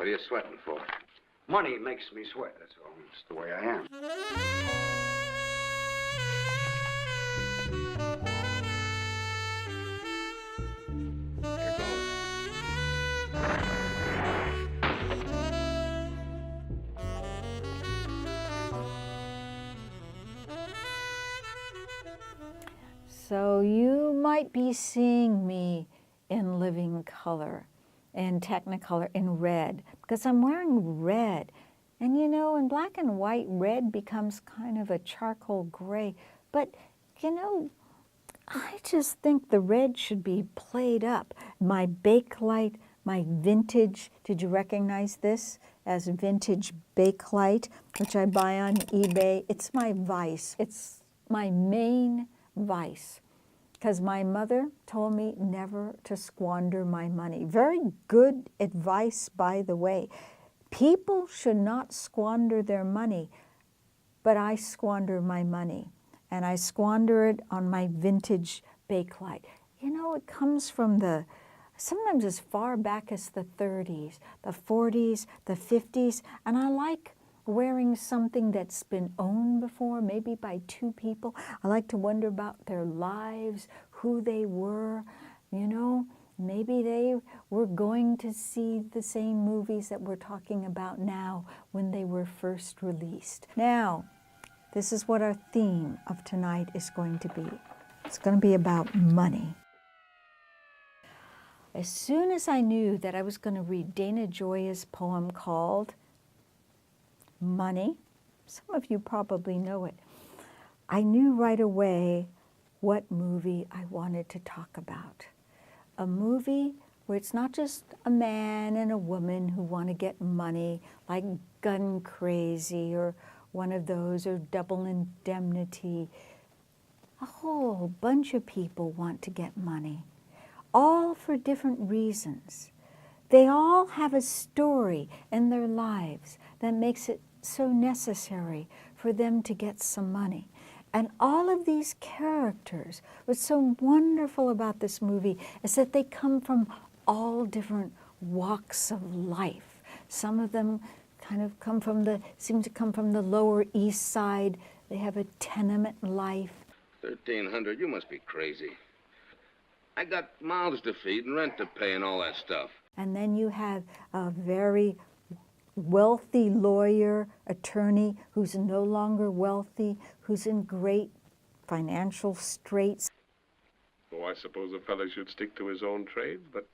What are you sweating for? Money makes me sweat, that's all. It's the way I am. Here goes. So you might be seeing me in living color, in Technicolor, in red, because I'm wearing red. And you know, in black and white, red becomes kind of a charcoal gray. But you know, I just think the red should be played up. My Bakelite, my vintage, did you recognize this as vintage Bakelite, which I buy on eBay? It's my vice. It's my main vice, because my mother told me never to squander my money. Very good advice, by the way. People should not squander their money, but I squander my money, and I squander it on my vintage Bakelite. You know, it comes from sometimes as far back as the 30s, the 40s, the 50s, and I like wearing something that's been owned before, maybe by two people. I like to wonder about their lives, who they were, you know. Maybe they were going to see the same movies that we're talking about now when they were first released. Now, this is what our theme of tonight is going to be. It's going to be about money. As soon as I knew that I was going to read Dana Gioia's poem called Money, some of you probably know it, I knew right away what movie I wanted to talk about. A movie where it's not just a man and a woman who want to get money, like Gun Crazy or one of those, or Double Indemnity. A whole bunch of people want to get money, all for different reasons. They all have a story in their lives that makes it so necessary for them to get some money. And all of these characters, what's so wonderful about this movie is that they come from all different walks of life. Some of them kind of seem to come from the Lower East Side. They have a tenement life. 1,300, you must be crazy. I got mouths to feed and rent to pay and all that stuff. And then you have a very wealthy lawyer, attorney, who's no longer wealthy, who's in great financial straits. Oh, I suppose a fellow should stick to his own trade, but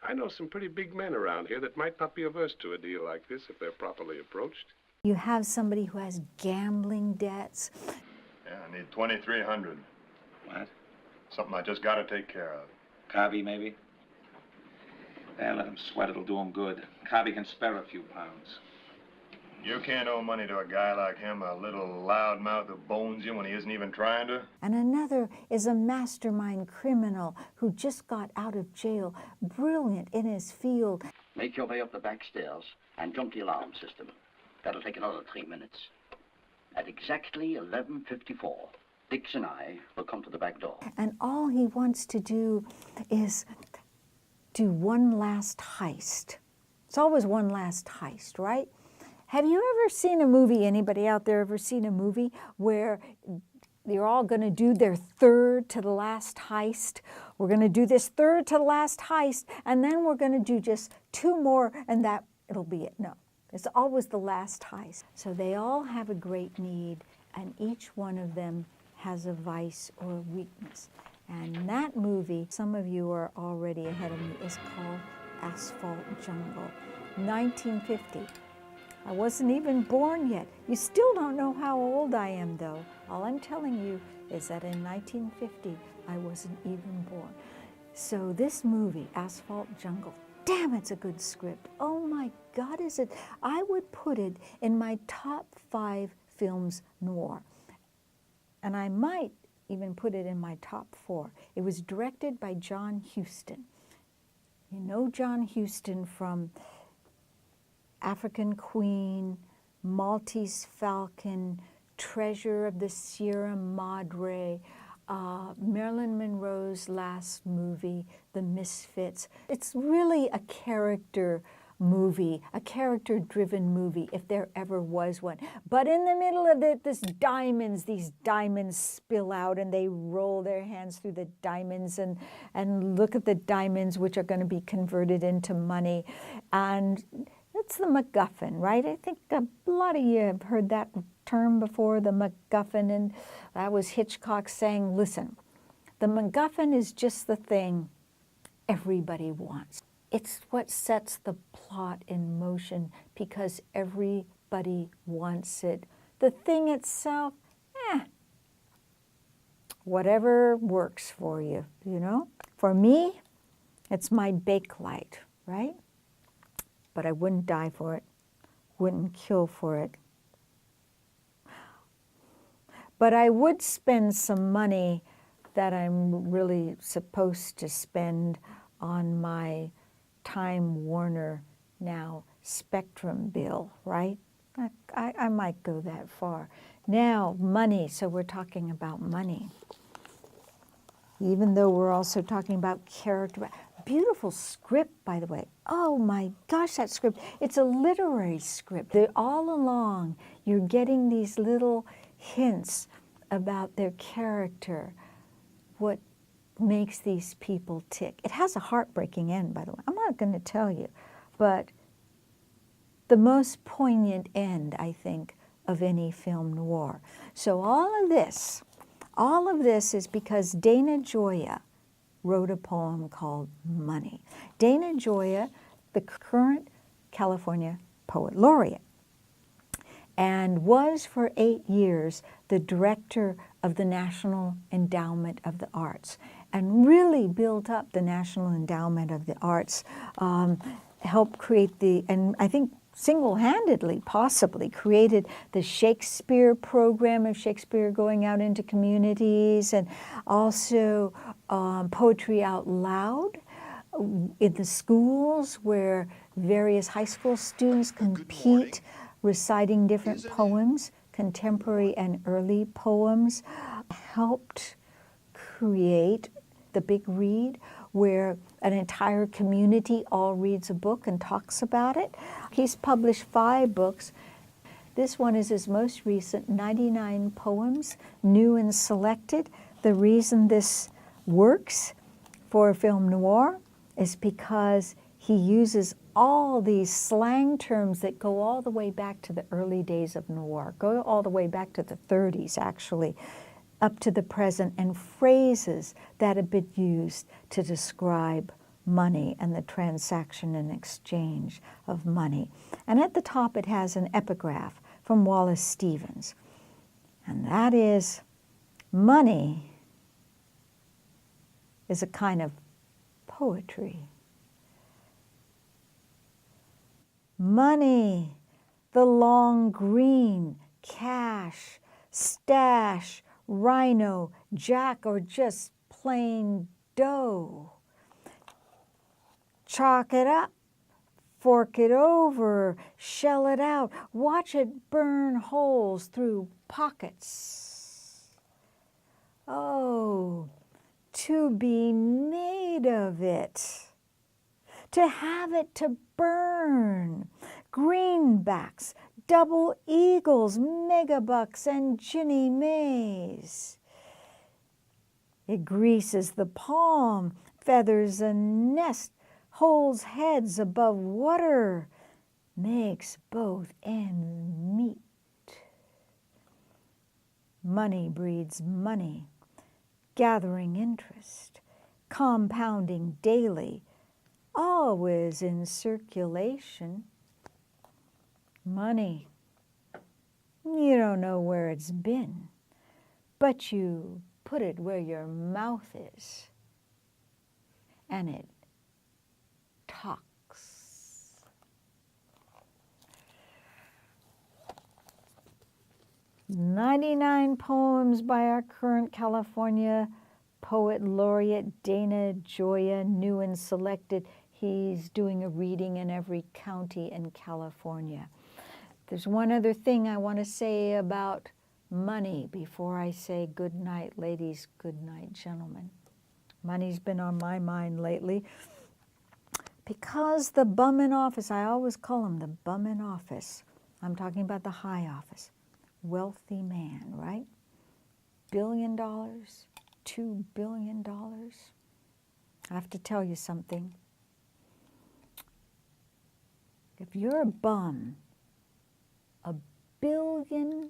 I know some pretty big men around here that might not be averse to a deal like this if they're properly approached. You have somebody who has gambling debts. Yeah, I need 2,300. What? Something I just got to take care of. Cobby, maybe? Yeah, let him sweat. It'll do him good. Cobby can spare a few pounds. You can't owe money to a guy like him, a little loudmouth who bones you when he isn't even trying to. And another is a mastermind criminal who just got out of jail, brilliant in his field. Make your way up the back stairs and jump the alarm system. That'll take another 3 minutes. At exactly 11:54, Dix and I will come to the back door. And all he wants to do is do one last heist. It's always one last heist, right? Have you ever seen a movie, anybody out there ever seen a movie where they're all going to do their third to the last heist? We're going to do this third to the last heist, and then we're going to do just 2 more, and it'll be it. No, it's always the last heist. So they all have a great need, and each one of them has a vice or a weakness. And that movie, some of you are already ahead of me, is called Asphalt Jungle, 1950. I wasn't even born yet. You still don't know how old I am, though. All I'm telling you is that in 1950, I wasn't even born. So this movie, Asphalt Jungle, damn, it's a good script. Oh my God, is it? I would put it in my top 5 films noir. And I might even put it in my top 4. It was directed by John Huston. You know John Huston from African Queen, Maltese Falcon, Treasure of the Sierra Madre, Marilyn Monroe's last movie, The Misfits. It's really a character movie, a character-driven movie, if there ever was one. But in the middle of it, these diamonds spill out, and they roll their hands through the diamonds and look at the diamonds, which are going to be converted into money. And it's the MacGuffin, right? I think a lot of you have heard that term before, the MacGuffin, and that was Hitchcock saying, listen, the MacGuffin is just the thing everybody wants. It's what sets the plot in motion because everybody wants it. The thing itself, whatever works for you, you know? For me, it's my Bakelite, right? But I wouldn't die for it, wouldn't kill for it. But I would spend some money that I'm really supposed to spend on my Time Warner now Spectrum bill, right? I might go that far. Now, money, so we're talking about money. Even though we're also talking about character. Beautiful script, by the way. Oh my gosh, that script. It's a literary script. All along, you're getting these little hints about their character, what makes these people tick. It has a heartbreaking end, by the way. I'm not going to tell you, but the most poignant end, I think, of any film noir. So all of this is because Dana Gioia wrote a poem called Money. Dana Gioia, the current California Poet Laureate, and was for 8 years the director of the National Endowment of the Arts, and really built up the National Endowment of the Arts, helped create and I think single-handedly, possibly, created the Shakespeare program of Shakespeare going out into communities, and also Poetry.LA in the schools where various high school students compete reciting different poems, contemporary and early poems, helped create the Big Read, where an entire community all reads a book and talks about it. He's published 5 books. This one is his most recent, 99 poems, new and selected. The reason this works for a film noir is because he uses all these slang terms that go all the way back to the early days of noir, go all the way back to the 30s, actually, up to the present, and phrases that have been used to describe money and the transaction and exchange of money. And at the top it has an epigraph from Wallace Stevens, and that is, money is a kind of poetry. Money, the long green, cash, stash, rhino, jack, or just plain dough. Chalk it up, fork it over, shell it out, watch it burn holes through pockets. Oh, to be made of it, to have it to burn, greenbacks, double eagles, megabucks, and Ginny Mays. It greases the palm, feathers a nest, holds heads above water, makes both ends meet. Money breeds money, gathering interest, compounding daily, always in circulation. Money, you don't know where it's been, but you put it where your mouth is, and it talks. "99 poems by our current California Poet Laureate Dana Gioia, new and selected. He's doing a reading in every county in California. There's one other thing I want to say about money before I say good night, ladies, good night, gentlemen. Money's been on my mind lately Because the bum in office, I always call him the bum in office. I'm talking about the high office. Wealthy man, right? $1 billion, $2 billion. I have to tell you something. If you're a bum, $1 billion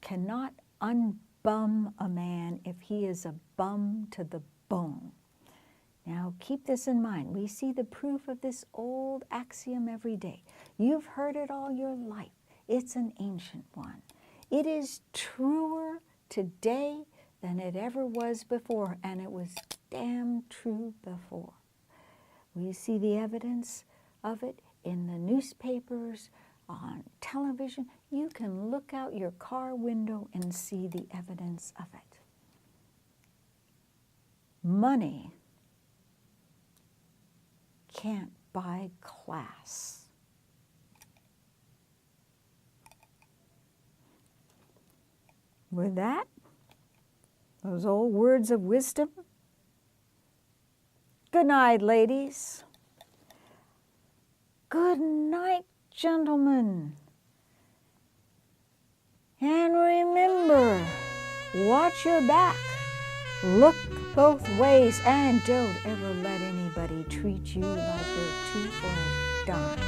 cannot unbum a man if he is a bum to the bone. Now, keep this in mind. We see the proof of this old axiom every day. You've heard it all your life. It's an ancient one. It is truer today than it ever was before, and it was damn true before. We see the evidence of it in the newspapers, on television. You can look out your car window and see the evidence of it. Money can't buy class. With that, those old words of wisdom, good night, ladies. Good night, gentlemen. And remember, watch your back. Look both ways and don't ever let anybody treat you like you're two for a dime.